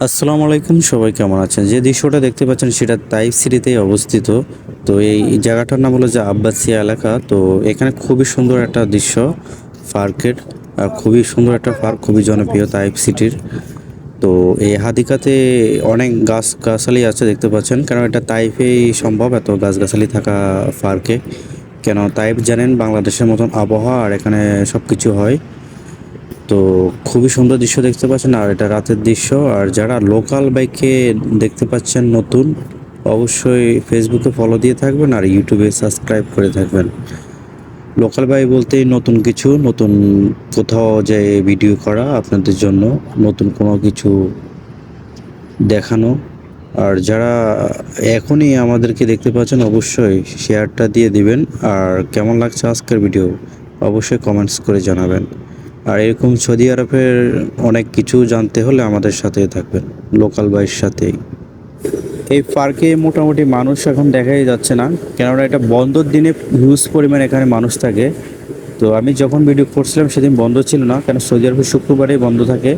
আসসালামু আলাইকুম, সবাই কেমন আছেন? যে দৃশ্যটা দেখতে পাচ্ছেন সেটা তাইফ সিটিতেই অবস্থিত। তো এই জায়গাটার নাম হলো যে আব্বাসিয়া এলাকা। তো এখানে খুবই সুন্দর একটা দৃশ্য পার্কের। আর খুবই সুন্দর একটা পার্ক, খুবই জনপ্রিয় তাইফ সিটির। তো এই হাদিকাতে অনেক গাছগাছালি আছে দেখতে পাচ্ছেন, কারণ এটা তাইফেই সম্ভব এত গাছগাছালি থাকা পার্কে। কেন তাইফ জানেন বাংলাদেশের মতন আবহাওয়া, আর এখানে সব কিছু হয়। তো খুবই সুন্দর দৃশ্য দেখতে পাচ্ছেন, আর এটা রাতের দৃশ্য। আর যারা লোকাল বাইকে দেখতে পাচ্ছেন নতুন, অবশ্যই ফেসবুকে ফলো দিয়ে থাকবেন আর ইউটিউবে সাবস্ক্রাইব করে থাকবেন। লোকাল বাই বলতেই নতুন কিছু, নতুন কোথাও যে ভিডিও করা আপনাদের জন্য, নতুন কোনো কিছু দেখানো। আর যারা এখনই আমাদেরকে দেখতে পাচ্ছেন অবশ্যই শেয়ারটা দিয়ে দিবেন। আর কেমন লাগছে আজকের ভিডিও অবশ্যই কমেন্টস করে জানাবেন। আর এরকম সৌদি আরবের অনেক কিছু জানতে হলে আমাদের সাথে থাকবেন, লোকাল বাইয়ের সাথেই। এই পার্কে মোটামুটি মানুষ এখন দেখাই যাচ্ছে না, কেননা এটা বন্ধর দিনে হিউজ পরিমাণ এখানে মানুষ থাকে। তো আমি যখন ভিডিও করছিলাম সেদিন বন্ধ ছিল না, কারণ সৌদি আরবে শুক্রবারেই বন্ধ থাকে।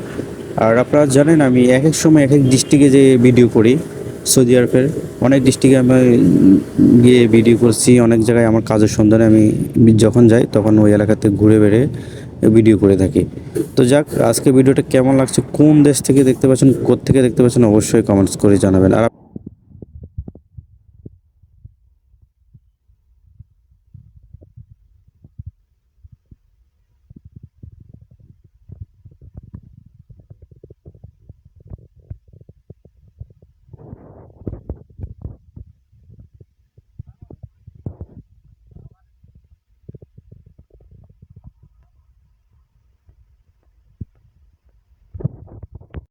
আর আপনারা জানেন আমি এক এক সময় এক এক ডিস্ট্রিক্টে যে ভিডিও করি। সৌদি আরবের অনেক ডিস্ট্রিক্টে আমি গিয়ে ভিডিও করছি, অনেক জায়গায় আমার কাজের সন্ধানে আমি যখন যাই তখন ওই এলাকাতে ঘুরে বেড়ে ভিডিও করে থাকি। তো যাক, আজকে ভিডিওটা কেমন লাগছে, কোন দেশ থেকে দেখতে পাচ্ছেন, কোত্থেকে দেখতে পাচ্ছেন, অবশ্যই কমেন্টস করে জানাবেন। আর